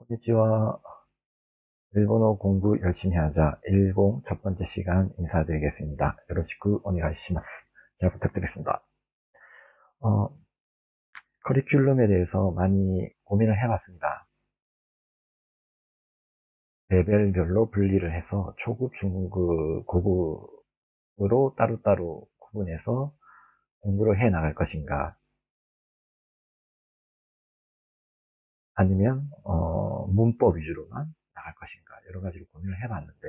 konnichiwa. 일본어 공부 열심히 하자. 10 첫 번째 시간 인사드리겠습니다. 요로시쿠 오네가이시마스. 잘 부탁드리겠습니다. 커리큘럼에 대해서 많이 고민을 해봤습니다. 레벨별로 분리를 해서 초급, 중급, 고급으로 따로따로 구분해서 공부를 해 나갈 것인가, 아니면 문법 위주로만 나갈 것인가, 여러 가지로 고민을 해봤는데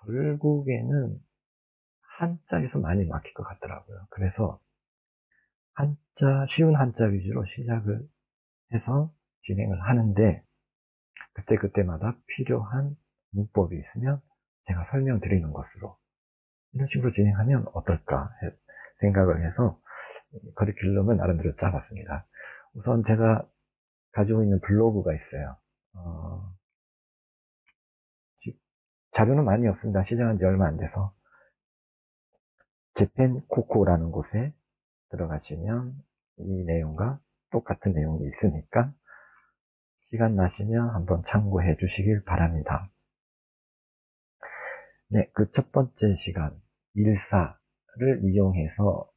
결국에는 한자에서 많이 막힐 것 같더라고요. 그래서 쉬운 한자 위주로 시작을 해서 진행을 하는데, 그때그때마다 필요한 문법이 있으면 제가 설명드리는 것으로, 이런 식으로 진행하면 어떨까 생각을 해서 커리큘럼을 나름대로 짜봤습니다. 우선 제가 가지고 있는 블로그가 있어요. 자료는 많이 없습니다. 시작한 지 얼마 안 돼서. 재팬코코라는 곳에 들어가시면 이 내용과 똑같은 내용이 있으니까 시간 나시면 한번 참고해 주시길 바랍니다. 네, 그 첫 번째 시간, 일사를 이용해서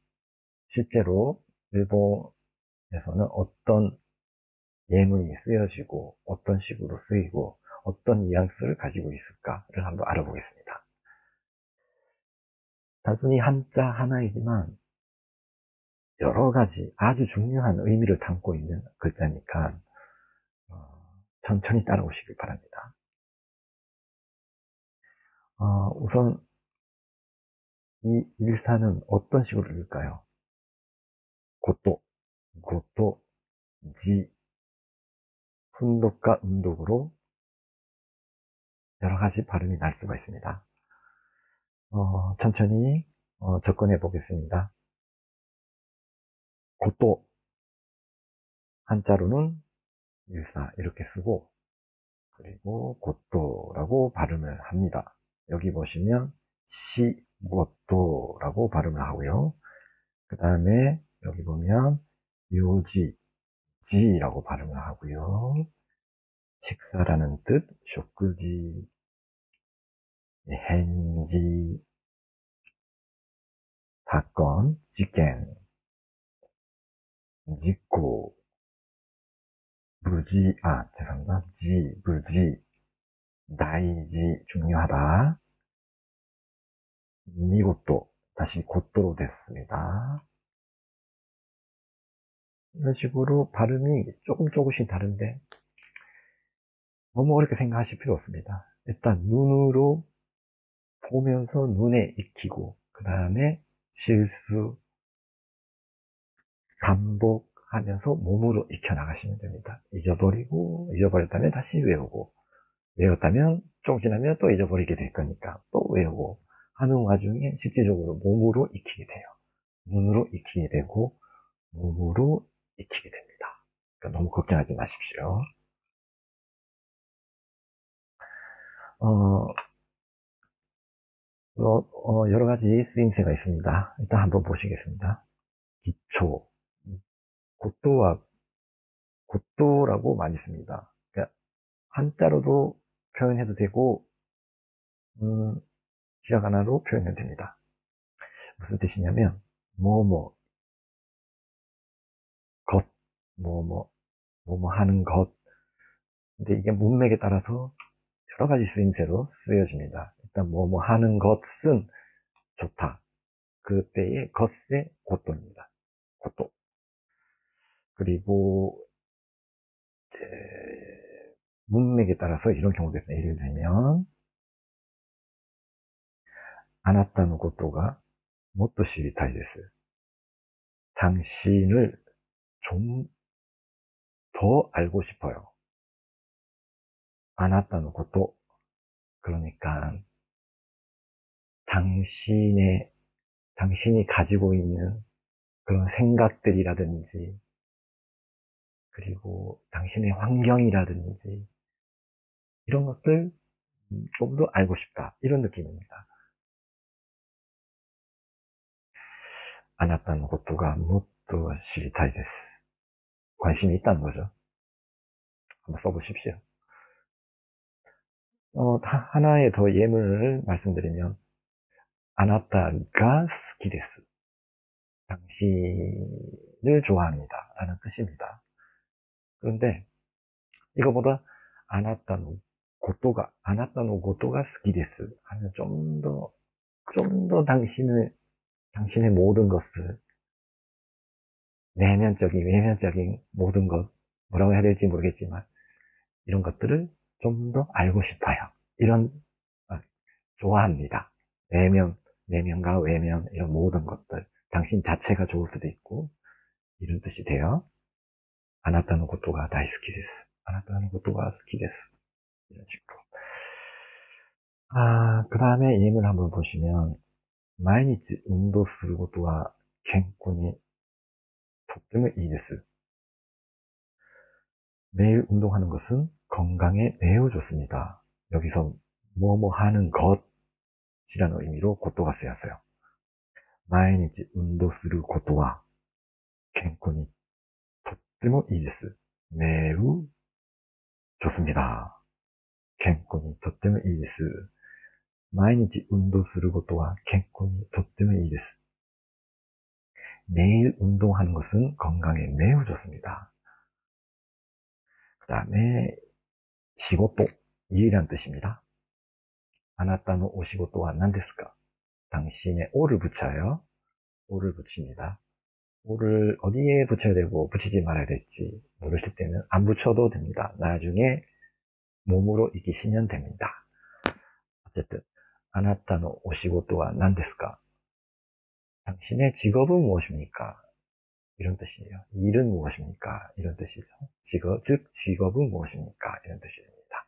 실제로 일본에서는 어떤 예문이 쓰여지고 어떤 식으로 쓰이고 어떤 뉘앙스를 가지고 있을까를 한번 알아보겠습니다. 단순히 한자 하나이지만 여러 가지 아주 중요한 의미를 담고 있는 글자니까 천천히 따라오시길 바랍니다. 우선 이 일사는 어떤 식으로 읽을까요? 고또, 고또, 지, 훈독과 음독으로 여러 가지 발음이 날 수가 있습니다. 천천히 접근해 보겠습니다. 고또, 한자로는 일사 이렇게 쓰고, 그리고 고또라고 발음을 합니다. 여기 보시면 시고또라고 발음을 하고요. 그 다음에 여기 보면 요지, 지라고 발음을 하고요. 식사라는 뜻, 쇼쿠지, 헨지, 사건, 지켄, 지코, 죄송합니다. 무지, 다이지, 중요하다. 미고또, 다시 고또로 됐습니다. 이런 식으로 발음이 조금씩 다른데 너무 어렵게 생각하실 필요 없습니다. 일단 눈으로 보면서 눈에 익히고, 그 다음에 실수, 반복하면서 몸으로 익혀나가시면 됩니다. 잊어버렸다면 다시 외우고, 외웠다면 조금 지나면 또 잊어버리게 될 거니까 또 외우고 하는 와중에 실질적으로 몸으로 익히게 돼요. 눈으로 익히게 되고 몸으로 익히게 됩니다. 그러니까 너무 걱정하지 마십시오. 여러 가지 쓰임새가 있습니다. 일단 한번 보시겠습니다. 기초, 고도라고 많이 씁니다. 그러니까 한자로도 표현해도 되고, 히라가나로 표현해도 됩니다. 무슨 뜻이냐면, 것, 뭐뭐 하는 것. 근데 이게 문맥에 따라서 여러 가지 쓰임새로 쓰여집니다. 일단 뭐뭐 하는 것은 좋다. 그때의 것의 고도입니다. 고도. 그리고 문맥에 따라서 이런 경우도 있습니다. 예를 들면 아나타노 고도가 모토 시리타이 데스. 당신을 좀 더 알고 싶어요. 아나타노 고도. 그러니까 당신이 가지고 있는 그런 생각들이라든지, 그리고 당신의 환경이라든지, 이런 것들 좀 더 알고 싶다. 이런 느낌입니다. 아나타のことがもっと知りたいです. 관심이 있다는 거죠. 한번 써보십시오. 하나의 더 예문을 말씀드리면, 아나타가 스키데스. 당신을 좋아합니다. 라는 뜻입니다. 그런데 이거보다 아나타노 고토가 스키데스 하면 좀 더 당신의 모든 것을, 외면적인 모든 것, 뭐라고 해야 될지 모르겠지만, 이런 것들을 좀 더 알고 싶어요. 아, 좋아합니다. 내면과 외면, 이런 모든 것들. 당신 자체가 좋을 수도 있고, 이런 뜻이 돼요. 아나타노 고토가 다이스키です. 아나타노 고토가 스키です. 이런 식으로. 그 다음에 예문을 한번 보시면, 毎日 운동 することは健康にとってもいいです. 매일 운동하는 것은 건강에 매우 좋습니다. 여기서 뭐뭐 하는 것이라는 의미로 고토가 쓰였어요. 毎日 운동 することは健康にとってもいいです. 매우 좋습니다. 健康にとってもいいです. 毎日運動することは健康にとってもいいです. 매일 운동하는 것은 건강에 매우 좋습니다. 그 다음에 시고토, 일이란 뜻입니다. 아나타노 오시고토와 난데스까? 당신의 오를 붙여요. 오를 붙입니다. 오를 어디에 붙여야 되고 붙이지 말아야 될지 모르실 때는 안 붙여도 됩니다. 나중에 몸으로 익히시면 됩니다. 어쨌든 아나타노 오시고토와 난데스까? 당신의 직업은 무엇입니까? 이런 뜻이에요. 일은 무엇입니까? 이런 뜻이죠. 즉 직업은 무엇입니까? 이런 뜻이 됩니다.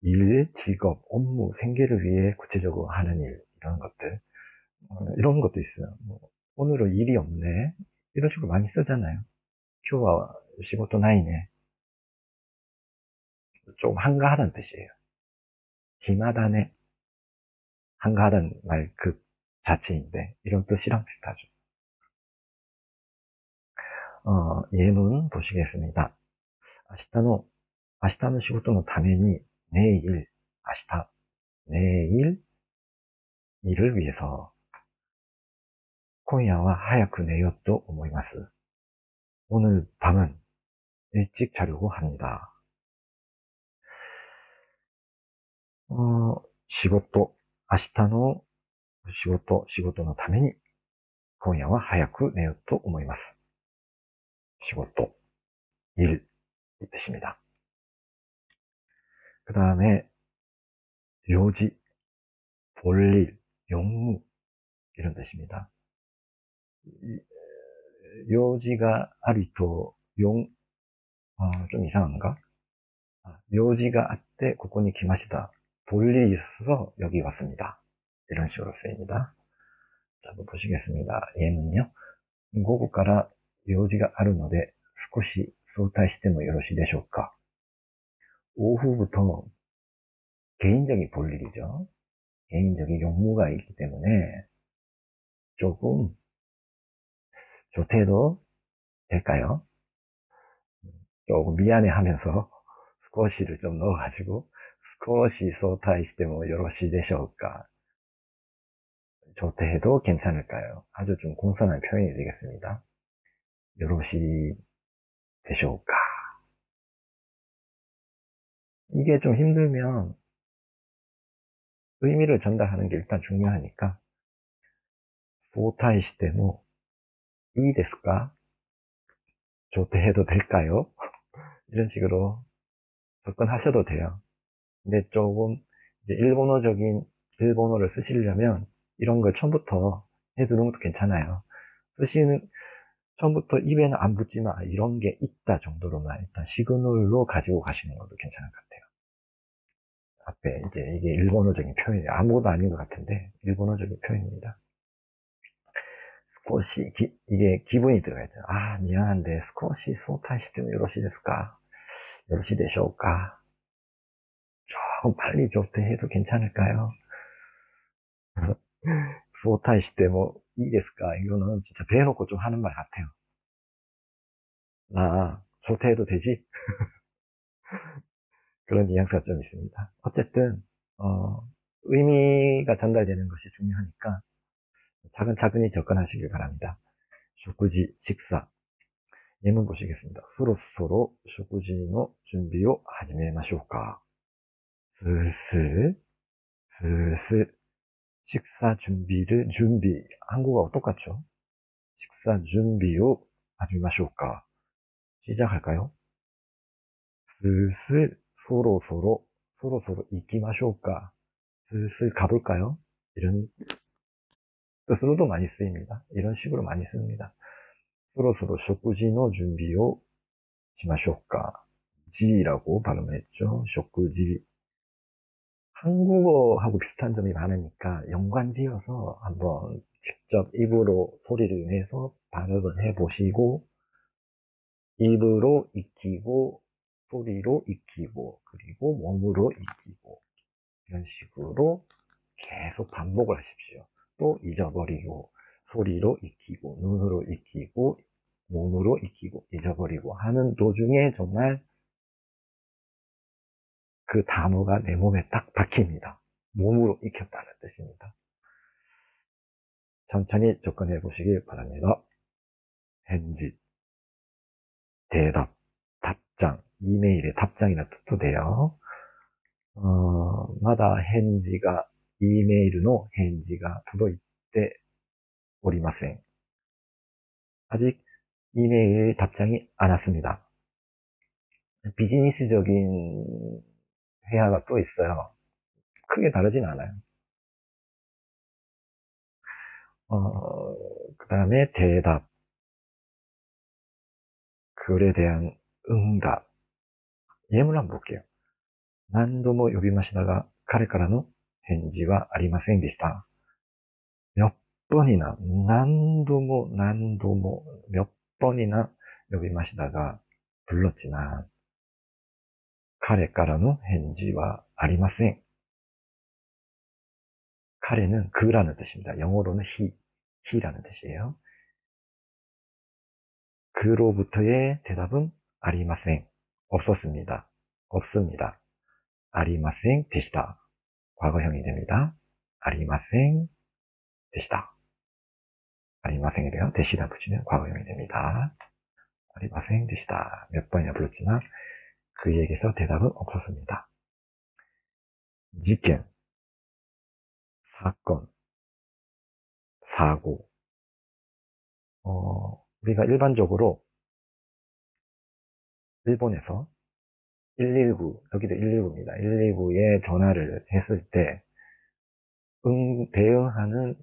일, 직업, 업무, 생계를 위해 구체적으로 하는 일, 이런 것들. 이런 것도 있어요. 오늘은 일이 없네. 이런 식으로 많이 쓰잖아요. 今日は 仕事ないね. 좀 한가하다는 뜻이에요.暇다네. 한가하다는 말 그 자체인데, 이런 뜻이랑 비슷하죠. 예문 보시겠습니다. 明日の仕事のために 내일, 明日, 내일 일을 위해서 今夜は 早く寝ようと思います. 오늘 밤은 일찍 자려고 합니다. 仕事, 明日の仕事のために今夜は早く寝ようと思います. 仕事, 일, 이 뜻입니다. 그 다음에 요지, 볼일, 용무, 이런 뜻입니다. 요지가 아리토, 좀 이상한가? 요지가 아때, ここに来ました. 볼일이 있어서 여기 왔습니다. 이런 식으로 쓰입니다. 자, 한번 보시겠습니다. 예는요. 午後から用事があるので少し早退してもよろしいでしょうか? 오후부터 개인적인 볼일이죠. 개인적인 용무가 있기 때문에 조금 조퇴도 될까요? 조금 미안해 하면서 스쿼시를 좀 넣어가지고 스쿼시 소타이してもよろしいでしょうか? 조퇴해도 괜찮을까요? 아주 좀 공손한 표현이 되겠습니다. よろしいでしょうか? 이게 좀 힘들면 의미를 전달하는 게 일단 중요하니까 早退してもいいですか? 조퇴해도 될까요? 이런 식으로 접근하셔도 돼요. 근데 조금 이제 일본어를 쓰시려면 이런 걸 처음부터 해두는 것도 괜찮아요. 처음부터 입에는 안 붙지만 이런 게 있다 정도로만 일단 시그널로 가지고 가시는 것도 괜찮을 것 같아요. 앞에 이제 이게 일본어적인 표현이 아무것도 아닌 것 같은데 일본어적인 표현입니다. 스쿼시, 이게 기분이 들어가죠. 미안한데 스쿼시 소타시면 요러시ですか? 요러시でしょうか? 조금 빨리 조퇴해도 괜찮을까요? 소타시면 이ですか? 이거는 진짜 대놓고 좀 하는 말 같아요. 나 조퇴해도 되지? 그런 뉘앙스가 좀 있습니다. 어쨌든 의미가 전달되는 것이 중요하니까 차근차근히 접근하시길 바랍니다. 쇼쿠지 식사 예문 보시겠습니다. 소로소로 쇼쿠지노 준비요 하지메마쇼우까. 슬슬 슬슬 식사 준비 한국어하고 똑같죠. 식사 준비요 하지메마쇼우까. 시작할까요? 슬슬 소로소로 이키마쇼우까. 슬슬 가볼까요? 이런 뜻으로도 많이 쓰입니다. 이런 식으로 많이 씁니다. 소로소로 쇼쿠지노 준비요 시마쇼우까. 지라고 발음을 했죠. 쇼쿠지. 한국어하고 비슷한 점이 많으니까 연관지어서 한번 직접 입으로 소리를 내서 발음을 해보시고 입으로 익히고 소리로 익히고 그리고 몸으로 익히고 이런 식으로 계속 반복을 하십시오. 또 잊어버리고 소리로 익히고 눈으로 익히고 몸으로 익히고 잊어버리고 하는 도중에 정말 그 단어가 내 몸에 딱 박힙니다. 몸으로 익혔다는 뜻입니다. 천천히 접근해 보시길 바랍니다. 헨지, 대답, 답장, 이메일의 답장이라 뜻도 돼요. 마다 헨지가 이메일의 헨지가届いて 오리마센. 아직 이메일 답장이 안 왔습니다. 비즈니스적인 회화가 또 있어요. 크게 다르진 않아요. 그 다음에 대답, 글에 대한 응답. 예문 한번 볼게요. 何度も呼びましたが 彼からの返事はありませんでした。 몇 번이나,何度も몇 번이나 呼びましたが 불렀지만 彼からの返事はありません。 彼는 그라는 뜻입니다. 영어로는 he라는 뜻이에요. 그로부터의 대답은 ありません. 없었습니다. 없습니다. ありませんでした. 과거형이 됩니다. ありませんでした. ありません이래요. 대시다 붙이면 과거형이 됩니다. ありませんでした. 몇 번이나 불렀지만 그에게서 대답은 없었습니다. 지件, 사건, 사고. 우리가 일반적으로 일본에서 119, 여기도 119입니다. 119에 전화를 했을 때 대응하는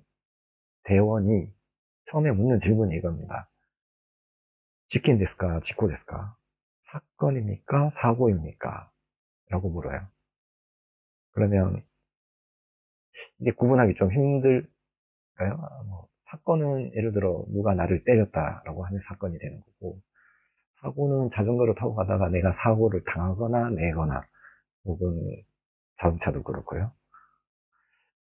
대원이 처음에 묻는 질문이 이겁니다. 지킨 데스까? 지코 데스까? 사건입니까? 사고입니까? 라고 물어요. 그러면 이게 구분하기 좀 힘들까요? 사건은 예를 들어 누가 나를 때렸다라고 하면 사건이 되는 거고, 사고는 자전거를 타고 가다가 내가 사고를 당하거나 내거나 혹은 자동차도 그렇고요.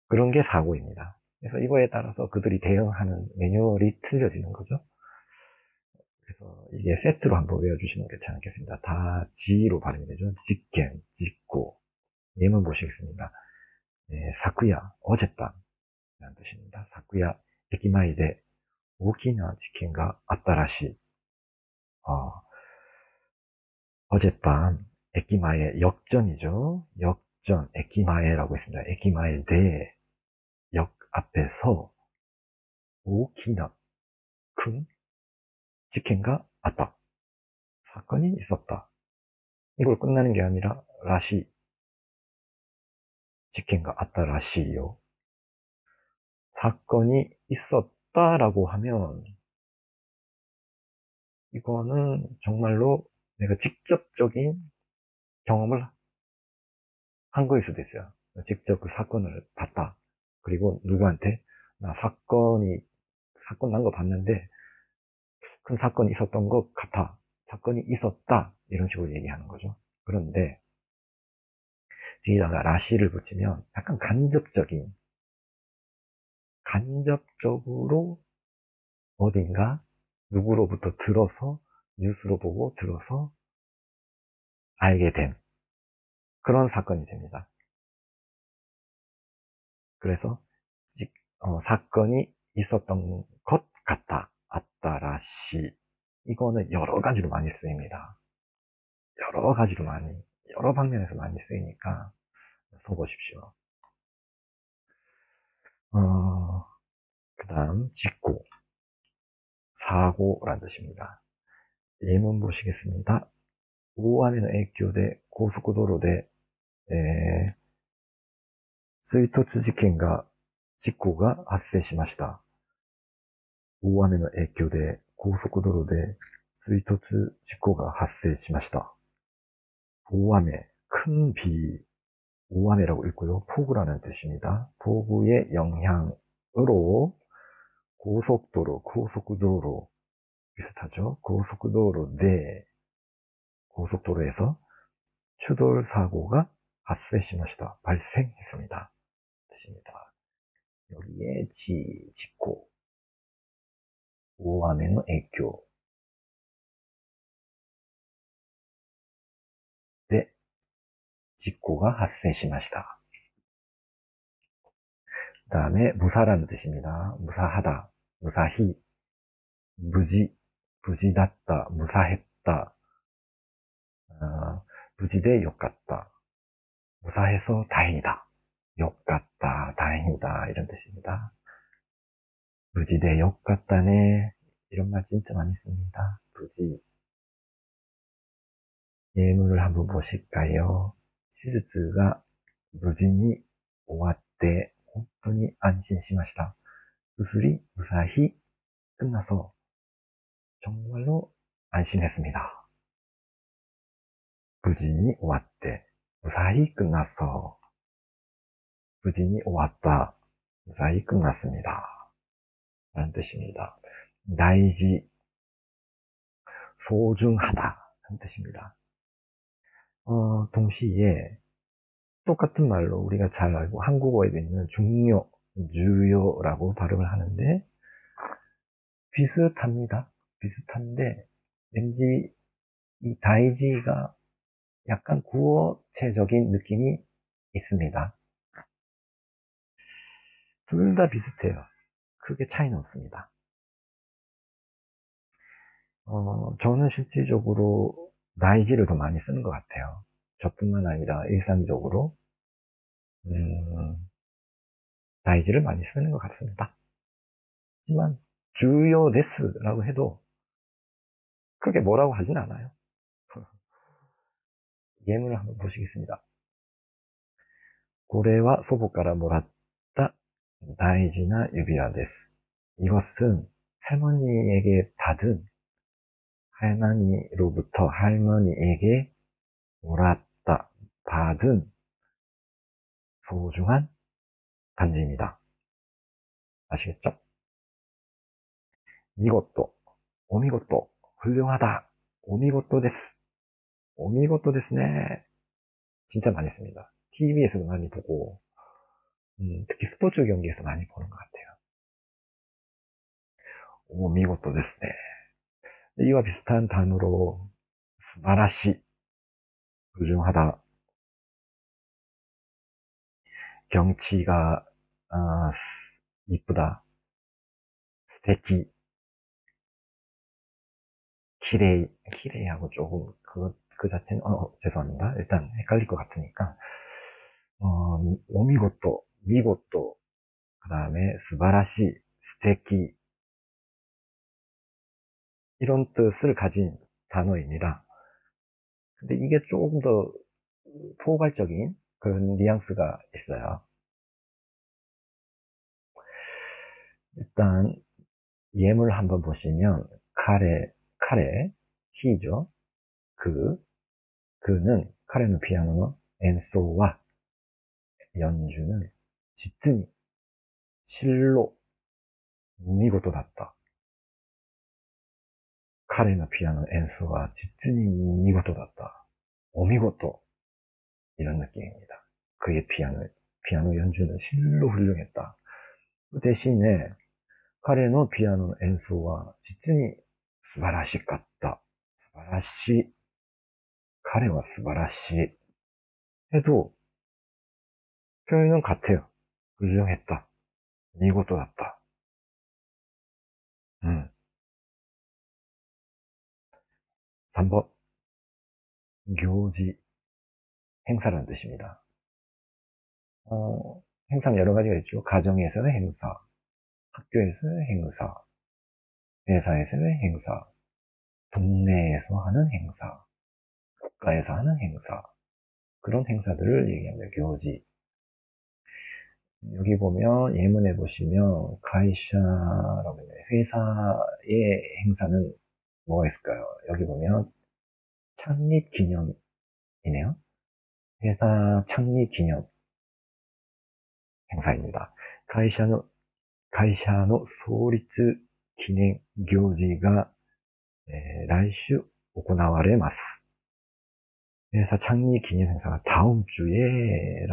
그런 게 사고입니다. 그래서 이거에 따라서 그들이 대응하는 매뉴얼이 틀려지는 거죠. 그래서 이게 세트로 한번 외워주시면 괜찮겠습니다. 다 지로 발음이 되죠. 직겐, 직고. 예문 보시겠습니다. 네, 사쿠야, 어젯밤이라는 뜻입니다. 사쿠야, 에키마이데 오키나 지켄가 아따라시. 어젯밤, 에키마에 역전이죠. 역전, 에키마에라고 있습니다. 에키마에데 역 앞에서 오키나 큰 지켄가 아따. 사건이 있었다. 이걸 끝나는 게 아니라 라시 지켄가 아따 라시요. 사건이 있었다라고 하면 이거는 정말로 내가 직접적인 경험을 한 거일 수도 있어요. 직접 그 사건을 봤다. 그리고 누구한테 나 사건 난 거 봤는데 큰 사건이 있었던 것 같아. 사건이 있었다. 이런 식으로 얘기하는 거죠. 그런데 뒤에다가 라시를 붙이면 약간 간접적으로 어딘가 누구로부터 들어서 뉴스로 보고 들어서 알게 된 그런 사건이 됩니다. 그래서 사건이 있었던 것 같다, 아따라시. 이거는 여러 가지로 많이 쓰입니다. 여러 가지로 많이, 여러 방면에서 많이 쓰이니까 써보십시오. 그 다음 직고, 사고란 뜻입니다. 예문 보시겠습니다. 오하미의 에이교대 고속도로대 스위토츠 지켄가 직고가 発生しました。大雨の影響で高速道路で追突事故が発生しました.大雨, 큰 비, 오함이라고 읽고요. 폭우라는 뜻입니다. 폭우의 영향으로 고속도로 비슷하죠. 고속도로에서 추돌 사고가発生しました. 발생했습니다. 뜻입니다. 여기에 직고, 오함의影響 네, 직고가 発生しました. 그 다음에 무사라는 뜻입니다. 무사하다, 무사히, 무지났다, 무사했다, 무지대 욕같다, 무사해서 다행이다, 욕같다, 다행이다, 이런 뜻입니다. 무지대 욕같다네, 이런 말 진짜 많이 씁니다. 무지. 예문을 한번 보실까요? 시즈가 무진히 오왔대, 本当に安心しました. 수술이 무사히 끝나서 정말로 안심했습니다. 무진히 오왔대, 무사히 끝났어. 무진히 오왔다, 무사히 끝났습니다. 라는 뜻입니다. 다이지, 소중하다 하는 뜻입니다. 동시에 똑같은 말로 우리가 잘 알고 한국어에도 있는 중요, 주요라고 발음을 하는데 비슷합니다. 비슷한데 왠지 이 다이지가 약간 구어체적인 느낌이 있습니다. 둘 다 비슷해요. 크게 차이는 없습니다. 저는 실질적으로 다이지를 더 많이 쓰는 것 같아요. 저뿐만 아니라 일상적으로 다이지를 많이 쓰는 것 같습니다. 하지만 주요 데스라고 해도 크게 뭐라고 하진 않아요. 예문을 한번 보시겠습니다. 고래와 소보가라 몰았다 다이지나 유비아 데스. 이것은 할머니에게 받은, 할머니로부터 할머니에게 몰았다, 받은 소중한 반지입니다. 아시겠죠? 이것도, 오미고또, 훌륭하다, 오미고또 데스. 오미고또 데스네. 진짜 많이 씁니다. TV에서도 많이 보고, 특히 스포츠 경기에서 많이 보는 것 같아요. 오미고또 데스네. 이와 비슷한 단어로, 스바라시, 훌륭하다. 경치가, 이쁘다. 스테키, 키레이하고 조금, 그 자체는, 죄송합니다. 일단 헷갈릴 것 같으니까. 오미고또, 미고또, 그 다음에 스바라시, 스테키, 이런 뜻을 가진 단어입니다. 근데 이게 조금 더 포괄적인 그런 뉘앙스가 있어요. 일단 예문을 한번 보시면 히죠. 그는 카레의 피아노의 엔소와 연주는実に 실로 미고도 났다. 카레의 피아노 엔소가 実に 미고도 났다. 오미고도 이런 느낌입니다. 그의 피아노 연주는 실로 훌륭했다. 그 대신에 카레의 피아노 엔소와 実に 素晴らしかった.晴らしい。彼は素晴らしい. 해도 표현은 같아요. 훌륭했다. 미고도났다. 3번. 교지, 행사라는 뜻입니다. 행사는 여러 가지가 있죠. 가정에서는 행사, 학교에서는 행사, 회사에서는 행사, 동네에서 하는 행사, 국가에서 하는 행사, 그런 행사들을 얘기합니다. 교지. 여기 보면 예문에 보시면 가이샤라고 있네요. 회사의 행사는 뭐가 있을까요? 여기 보면 창립 기념이네요. 회사 창립 기념 행사입니다. 가이샤의創立 기념行事が 来週行われます. 회사 창립 기념 행사가 다음 주에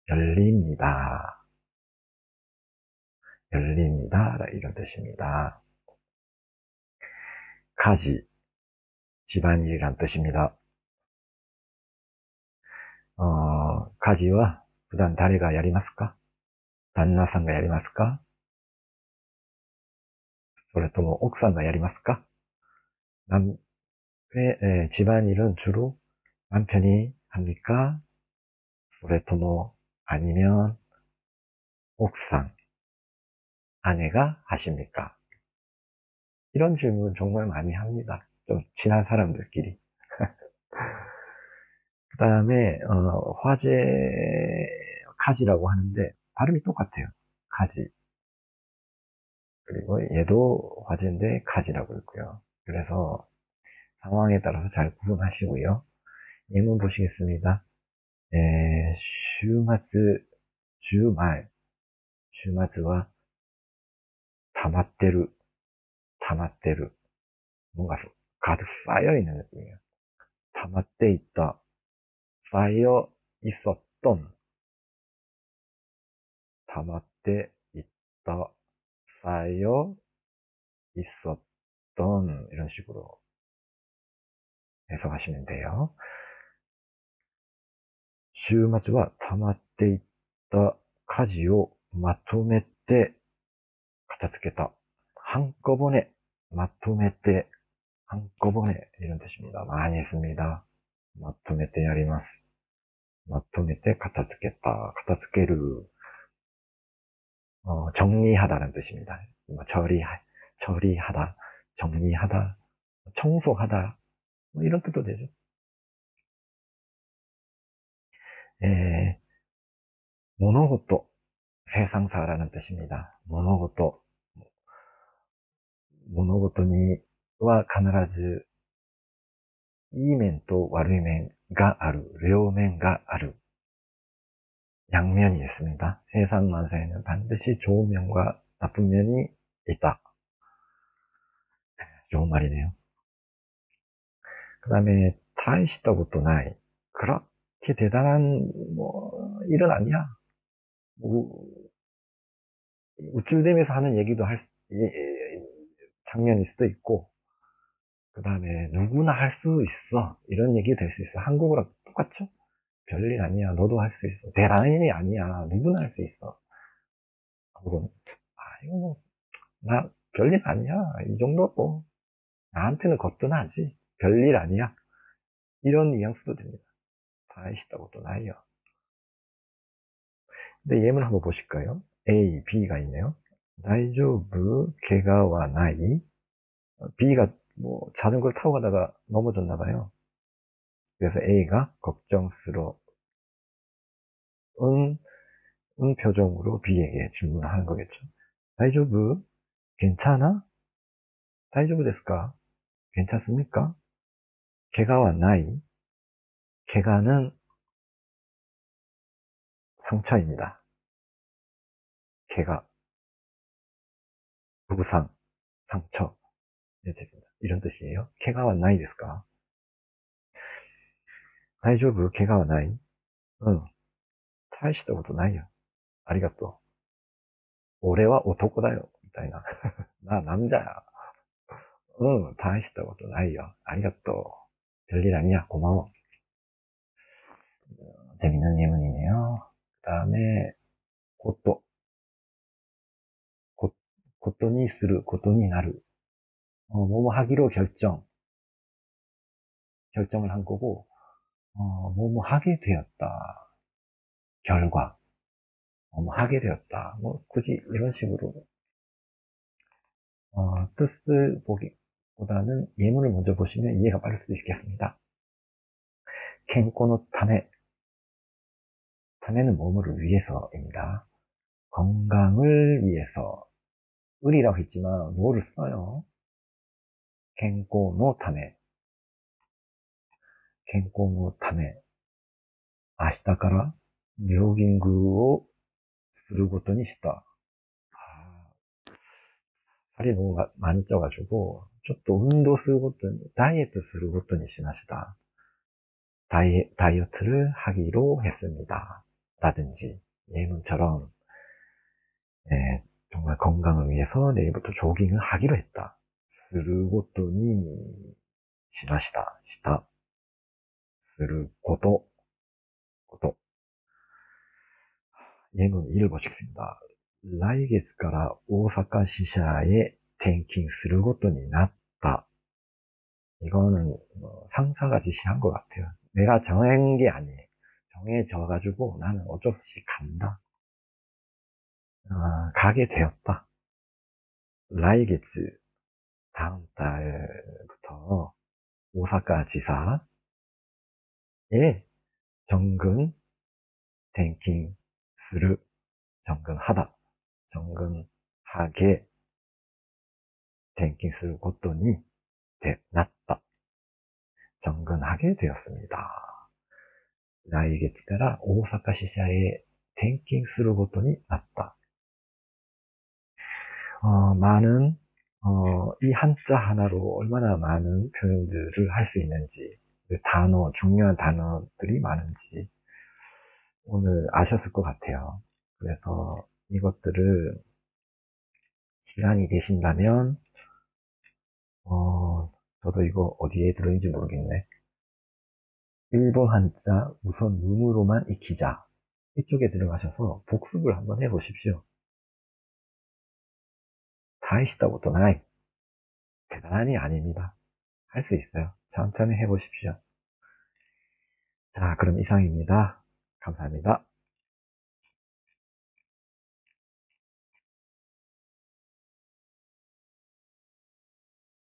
열립니다. 이런 뜻입니다. 가지, 집안일이란 뜻입니다. 가지와 普段誰がやりますか? 旦那さんがやりますか? それとも奥さんがやりますか? 집안일은 주로 남편이 합니까? それとも 아니면 옥상, 아내가 하십니까? 이런 질문 정말 많이 합니다. 좀 친한 사람들끼리. 그 다음에 화재 가지라고 하는데 발음이 똑같아요. 가지. 그리고 얘도 화재인데 가지라고 있고요. 그래서 상황에 따라서 잘 구분하시고요. 예문 보시겠습니다. 주말,溜まってる, 뭔가 가득 쌓여있는 느낌이에요. 溜まっていた, 쌓여 있었던, 溜まっていった, 쌓여 있었던, 이런 식으로 해석하시면 돼요. 週末は溜まっていった家事をまとめて片付けた. 한꺼번에, まとめて, 한꺼번에 이런 뜻입니다. 많이 씁니다. まとめてやります. まとめて片付けた, 片付ける, 정리하다라는 뜻입니다. 처리하다, 정리하다, 청소하다, 뭐 이런 뜻도 되죠. 모노고토, 세상사라는 뜻입니다. 모노고토와 必ず いい面と悪い面がある, 両面がある. 양면이 있습니다. 세상 만사에는 반드시 좋은 면과 나쁜 면이 있다. 좋은 말이네요. 그 다음에 大したことない. 그렇게 대단한 일은 아니야. 우쭐대면서 하는 얘기도 장면일 수도 있고, 그 다음에 누구나 할 수 있어. 이런 얘기 될 수 있어. 한국어랑 똑같죠? 별일 아니야. 너도 할 수 있어. 대단한 일이 아니야. 누구나 할 수 있어. 혹은, 이거 나 별일 아니야. 이 정도고. 나한테는 거뜬하지. 별일 아니야. 이런 뉘앙스도 됩니다. 大したことないよ. 근데 예문 한번 보실까요? A, B가 있네요. 大丈夫? 怪我はない? B가 자전거를 타고 가다가 넘어졌나봐요. 그래서 A가 걱정스러운 표정으로 B에게 질문을 하는 거겠죠. 大丈夫? 괜찮아? 大丈夫ですか? 괜찮습니까? 怪我はない?怪我는 상처입니다. 怪我, 부상, 상처, 이런 뜻이에요. 怪我はないですか? 大丈夫? 怪我はない? 大したことないよ. ありがとう. 俺は男だよ. みたいな. 나 남자야. 다하시다ことないよ。ありがとう。별일 아니야. 고마워. 재밌는 예문이네요. 그 다음에, 고또. 고또니 쓰르, 고또니 나루. 뭐뭐 하기로 결정을 한 거고, 뭐뭐 하게 되었다. 결과. 뭐뭐 하게 되었다. 뭐, 굳이 이런 식으로, 뜻을 보기보다는 예문을 먼저 보시면 이해가 빠를 수도 있겠습니다. 켄코노 타메. 타메는 뭐뭐를 위해서입니다. 건강을 위해서. 을이라고 했지만, 뭐를 써요? 켄코노 타메. 켄코노 타메. 明日から 조깅을 することにした. 살이 너무 많이 쪄가지고, ちょっと運動することに, 다이어트 することにしました. 다이어트를 하기로 했습니다. 라든지, 예문처럼, 네, 정말 건강을 위해서 내일부터 조깅을 하기로 했다. することにしました. した. すること. 예문 1을 보시겠습니다. 来月から大阪支社へ転勤することになった. 이거는 상사가 지시한 것 같아요. 내가 정한 게 아니에요. 정해져가지고 나는 어쩔 수 없이 간다. 가게 되었다. 来月 다음 달부터 오사카 지사에 정근転勤 する 정근하다. 정근하게 転勤 することに 났다. 정근하게 되었습니다. 来月から大阪支社へ転勤することになった. 많은, 이 한자 하나로 얼마나 많은 표현들을 할 수 있는지, 중요한 단어들이 많은지 오늘 아셨을 것 같아요. 그래서 이것들을 시간이 되신다면, 저도 이거 어디에 들어있는지 모르겠네. 일본 한자 우선 눈으로만 익히자. 이쪽에 들어가셔서 복습을 한번 해보십시오. 다이시다ことない. 대단히 아닙니다. 할 수 있어요. 천천히 해보십시오. 자, 그럼 이상입니다. 감사합니다.